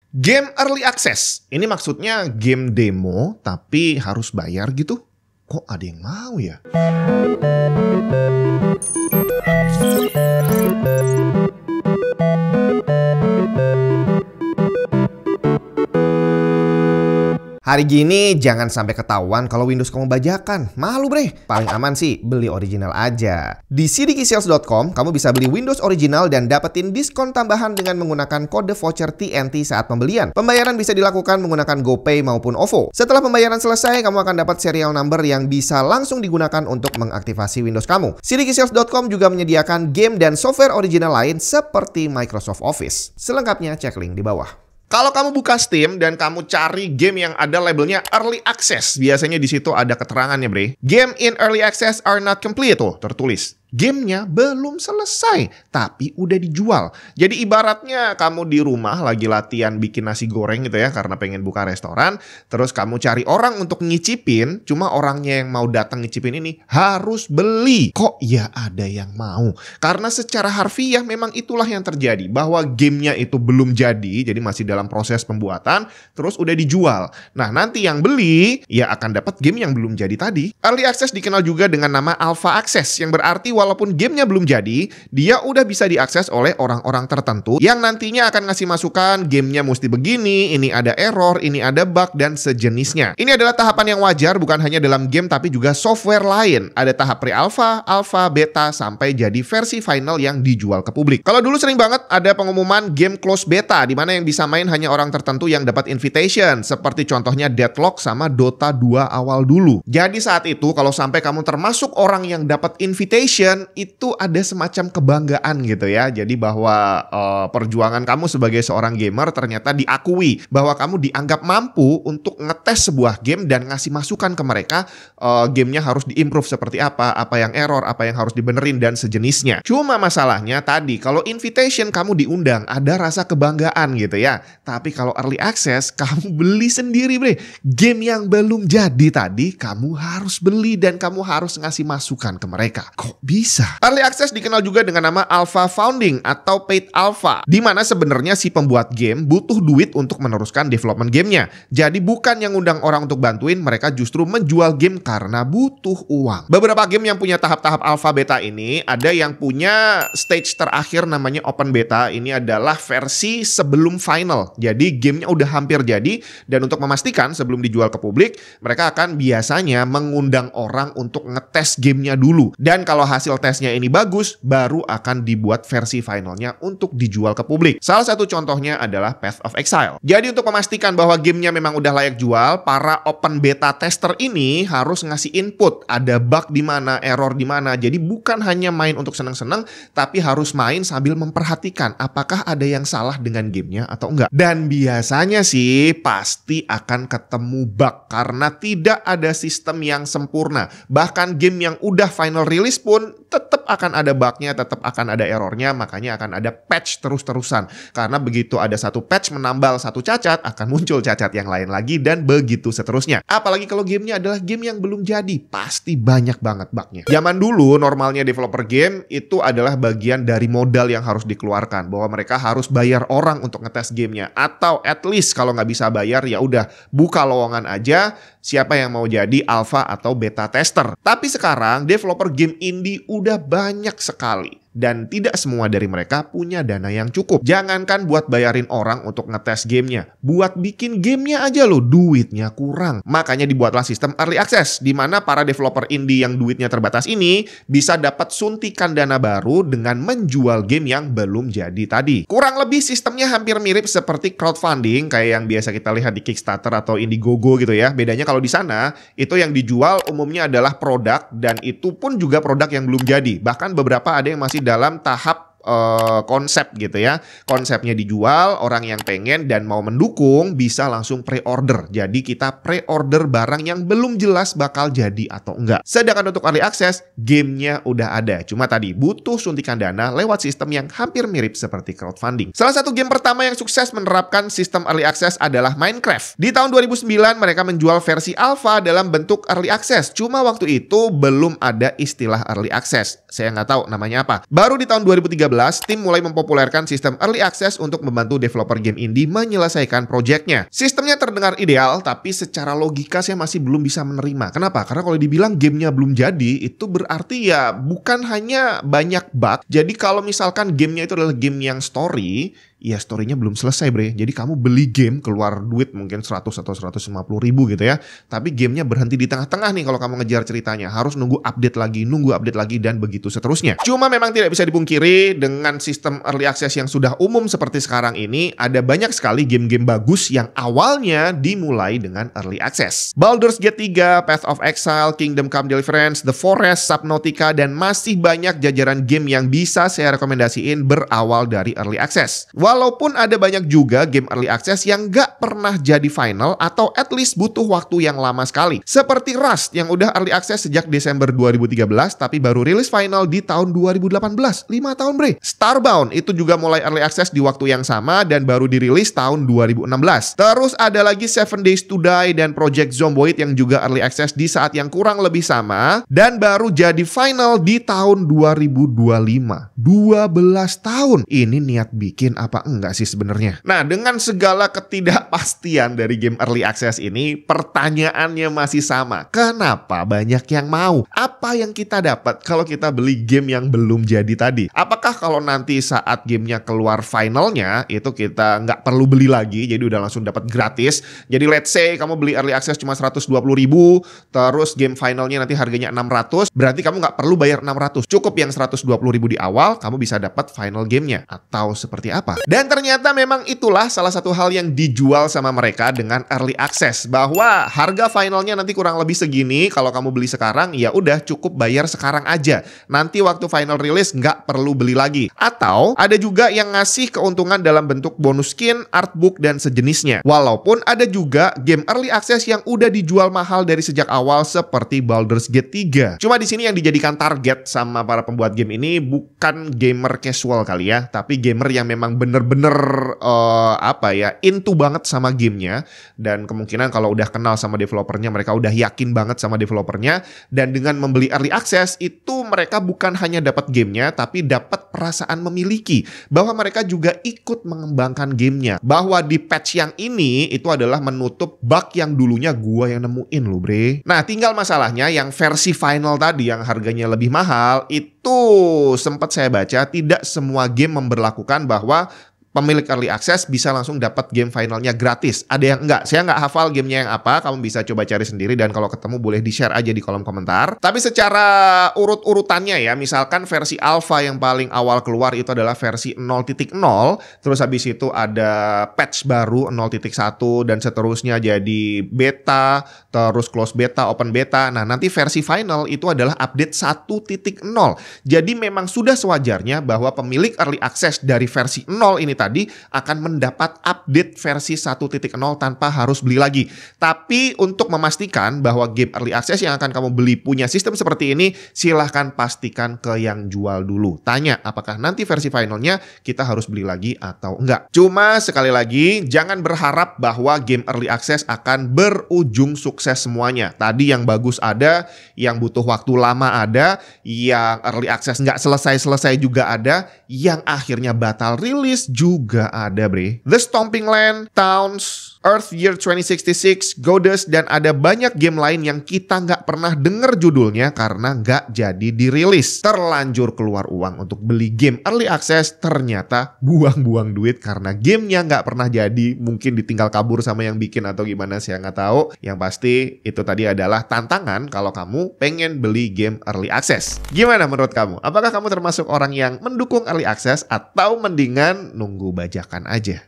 Game Early Access, ini maksudnya game demo tapi harus bayar gitu? Kok ada yang mau ya? Hari gini jangan sampai ketahuan kalau Windows kamu bajakan. Malu bre. Paling aman sih beli original aja. Di cdksales.com kamu bisa beli Windows original dan dapetin diskon tambahan dengan menggunakan kode voucher TNT saat pembelian. Pembayaran bisa dilakukan menggunakan GoPay maupun OVO. Setelah pembayaran selesai, kamu akan dapat serial number yang bisa langsung digunakan untuk mengaktifasi Windows kamu. cdksales.com juga menyediakan game dan software original lain seperti Microsoft Office. Selengkapnya cek link di bawah. Kalau kamu buka Steam dan kamu cari game yang ada labelnya Early Access, biasanya di situ ada keterangannya, bre. Game in Early Access are not complete, tuh tertulis. Gamenya belum selesai, tapi udah dijual. Jadi ibaratnya kamu di rumah lagi latihan bikin nasi goreng gitu ya, karena pengen buka restoran. Terus kamu cari orang untuk ngicipin, cuma orangnya yang mau datang ngicipin ini harus beli. Kok ya ada yang mau? Karena secara harfiah memang itulah yang terjadi. Bahwa gamenya itu belum jadi masih dalam proses pembuatan, terus udah dijual. Nah nanti yang beli, ya akan dapat game yang belum jadi tadi. Early Access dikenal juga dengan nama Alpha Access, yang berarti walaupun gamenya belum jadi, dia udah bisa diakses oleh orang-orang tertentu yang nantinya akan ngasih masukan, gamenya mesti begini, ini ada error, ini ada bug, dan sejenisnya. Ini adalah tahapan yang wajar bukan hanya dalam game tapi juga software lain. Ada tahap pre-alpha, alpha, beta, sampai jadi versi final yang dijual ke publik. Kalau dulu sering banget ada pengumuman game close beta, di mana yang bisa main hanya orang tertentu yang dapat invitation, seperti contohnya Deadlock sama Dota 2 awal dulu. Jadi saat itu kalau sampai kamu termasuk orang yang dapat invitation, itu ada semacam kebanggaan gitu ya. Jadi bahwa perjuangan kamu sebagai seorang gamer ternyata diakui, bahwa kamu dianggap mampu untuk ngetes sebuah game dan ngasih masukan ke mereka, gamenya harus diimprove seperti apa yang error, apa yang harus dibenerin dan sejenisnya. Cuma masalahnya tadi kalau invitation kamu diundang, ada rasa kebanggaan gitu ya. Tapi kalau early access kamu beli sendiri bre. Game yang belum jadi tadi kamu harus beli dan kamu harus ngasih masukan ke mereka. Kok bisa? Early Access dikenal juga dengan nama Alpha Founding atau Paid Alpha, di mana sebenarnya si pembuat game butuh duit untuk meneruskan development gamenya. Jadi bukan yang undang orang untuk bantuin, mereka justru menjual game karena butuh uang. Beberapa game yang punya tahap-tahap alpha beta ini, ada yang punya stage terakhir namanya open beta. Ini adalah versi sebelum final. Jadi gamenya udah hampir jadi, dan untuk memastikan sebelum dijual ke publik, mereka akan biasanya mengundang orang untuk ngetes gamenya dulu. Dan kalau hasil tesnya ini bagus, baru akan dibuat versi finalnya untuk dijual ke publik. Salah satu contohnya adalah Path of Exile. Jadi untuk memastikan bahwa gamenya memang udah layak jual, para open beta tester ini harus ngasih input. Ada bug di mana, error di mana. Jadi bukan hanya main untuk seneng-seneng, tapi harus main sambil memperhatikan apakah ada yang salah dengan gamenya atau enggak. Dan biasanya sih pasti akan ketemu bug karena tidak ada sistem yang sempurna. Bahkan game yang udah final release pun tetap akan ada bugnya, tetap akan ada errornya, makanya akan ada patch terus-terusan. Karena begitu ada satu patch menambal satu cacat, akan muncul cacat yang lain lagi, dan begitu seterusnya. Apalagi kalau gamenya adalah game yang belum jadi, pasti banyak banget bugnya. Zaman dulu normalnya developer game itu adalah bagian dari modal yang harus dikeluarkan, bahwa mereka harus bayar orang untuk ngetes gamenya, atau at least kalau nggak bisa bayar ya udah buka lowongan aja, siapa yang mau jadi alpha atau beta tester. Tapi sekarang developer game indie udah banyak sekali. Dan tidak semua dari mereka punya dana yang cukup. Jangankan buat bayarin orang untuk ngetes gamenya, buat bikin gamenya aja loh duitnya kurang. Makanya dibuatlah sistem early access, di mana para developer indie yang duitnya terbatas ini bisa dapat suntikan dana baru dengan menjual game yang belum jadi tadi. Kurang lebih sistemnya hampir mirip seperti crowdfunding kayak yang biasa kita lihat di Kickstarter atau Indiegogo gitu ya. Bedanya kalau di sana itu yang dijual umumnya adalah produk, dan itu pun juga produk yang belum jadi. Bahkan beberapa ada yang masih dalam tahap konsep gitu ya. Konsepnya dijual, orang yang pengen dan mau mendukung bisa langsung pre-order. Jadi kita pre-order barang yang belum jelas bakal jadi atau enggak. Sedangkan untuk early access, gamenya udah ada. Cuma tadi butuh suntikan dana lewat sistem yang hampir mirip seperti crowdfunding. Salah satu game pertama yang sukses menerapkan sistem early access adalah Minecraft. Di tahun 2009 mereka menjual versi alpha dalam bentuk early access. Cuma waktu itu belum ada istilah early access. Saya nggak tahu namanya apa. Baru di tahun 2013 2013, tim mulai mempopulerkan sistem early access untuk membantu developer game indie menyelesaikan proyeknya. Sistemnya terdengar ideal, tapi secara logika saya masih belum bisa menerima. Kenapa? Karena kalau dibilang gamenya belum jadi, itu berarti ya bukan hanya banyak bug. Jadi kalau misalkan gamenya itu adalah game yang story, ya story-nya belum selesai bre. Jadi kamu beli game keluar duit mungkin 100 atau 150 ribu gitu ya. Tapi gamenya berhenti di tengah-tengah nih kalau kamu ngejar ceritanya. Harus nunggu update lagi, dan begitu seterusnya. Cuma memang tidak bisa dipungkiri dengan sistem early access yang sudah umum seperti sekarang ini, ada banyak sekali game-game bagus yang awalnya dimulai dengan early access. Baldur's Gate 3, Path of Exile, Kingdom Come Deliverance, The Forest, Subnautica, dan masih banyak jajaran game yang bisa saya rekomendasiin berawal dari early access. Walaupun ada banyak juga game early access yang gak pernah jadi final atau at least butuh waktu yang lama sekali. Seperti Rust yang udah early access sejak Desember 2013 tapi baru rilis final di tahun 2018. 5 tahun bre. Starbound itu juga mulai early access di waktu yang sama dan baru dirilis tahun 2016. Terus ada lagi 7 Days to Die dan Project Zomboid yang juga early access di saat yang kurang lebih sama dan baru jadi final di tahun 2025. 12 tahun. Ini niat bikin apa enggak sih sebenarnya? Nah, dengan segala ketidakpastian dari game early access ini, pertanyaannya masih sama. Kenapa banyak yang mau? Apa yang kita dapat kalau kita beli game yang belum jadi tadi? Apakah kalau nanti saat gamenya keluar finalnya, itu kita nggak perlu beli lagi, jadi udah langsung dapat gratis? Jadi let's say kamu beli early access cuma 120 ribu, terus game finalnya nanti harganya 600, berarti kamu nggak perlu bayar 600. Cukup yang 120 ribu di awal, kamu bisa dapat final gamenya. Atau seperti apa? Dan ternyata memang itulah salah satu hal yang dijual sama mereka dengan early access, bahwa harga finalnya nanti kurang lebih segini. Kalau kamu beli sekarang ya udah cukup bayar sekarang aja. Nanti waktu final release nggak perlu beli lagi. Atau ada juga yang ngasih keuntungan dalam bentuk bonus skin, artbook dan sejenisnya. Walaupun ada juga game early access yang udah dijual mahal dari sejak awal seperti Baldur's Gate 3. Cuma di sini yang dijadikan target sama para pembuat game ini bukan gamer casual kali ya, tapi gamer yang memang bener-bener into banget sama gamenya, dan kemungkinan kalau udah kenal sama developernya, mereka udah yakin banget sama developernya, dan dengan membeli early access itu mereka bukan hanya dapat gamenya, tapi dapat perasaan memiliki, bahwa mereka juga ikut mengembangkan gamenya, bahwa di patch yang ini itu adalah menutup bug yang dulunya gua yang nemuin loh bre. Nah tinggal masalahnya yang versi final tadi yang harganya lebih mahal itu sempat saya baca tidak semua game memberlakukan bahwa pemilik early access bisa langsung dapat game finalnya gratis. Ada yang enggak. Saya nggak hafal gamenya yang apa. Kamu bisa coba cari sendiri dan kalau ketemu boleh di-share aja di kolom komentar. Tapi secara urut-urutannya ya, misalkan versi alpha yang paling awal keluar itu adalah versi 0.0. Terus habis itu ada patch baru 0.1 dan seterusnya jadi beta, terus close beta, open beta. Nah, nanti versi final itu adalah update 1.0. Jadi memang sudah sewajarnya bahwa pemilik early access dari versi 0 ini tadi akan mendapat update versi 1.0 tanpa harus beli lagi. Tapi untuk memastikan bahwa game early access yang akan kamu beli punya sistem seperti ini, silahkan pastikan ke yang jual dulu. Tanya apakah nanti versi finalnya kita harus beli lagi atau enggak. Cuma sekali lagi, jangan berharap bahwa game early access akan berujung sukses semuanya. Tadi yang bagus ada, yang butuh waktu lama ada, yang early access nggak selesai-selesai juga ada, yang akhirnya batal rilis juga ada bre. The Stomping Land, Towns, Earth Year 2066, Goddess, dan ada banyak game lain yang kita nggak pernah denger judulnya karena nggak jadi dirilis. Terlanjur keluar uang untuk beli game early access, ternyata buang-buang duit karena gamenya nggak pernah jadi. Mungkin ditinggal kabur sama yang bikin atau gimana, saya nggak tahu. Yang pasti itu tadi adalah tantangan kalau kamu pengen beli game early access. Gimana menurut kamu? Apakah kamu termasuk orang yang mendukung early access atau mendingan nunggu bajakan aja?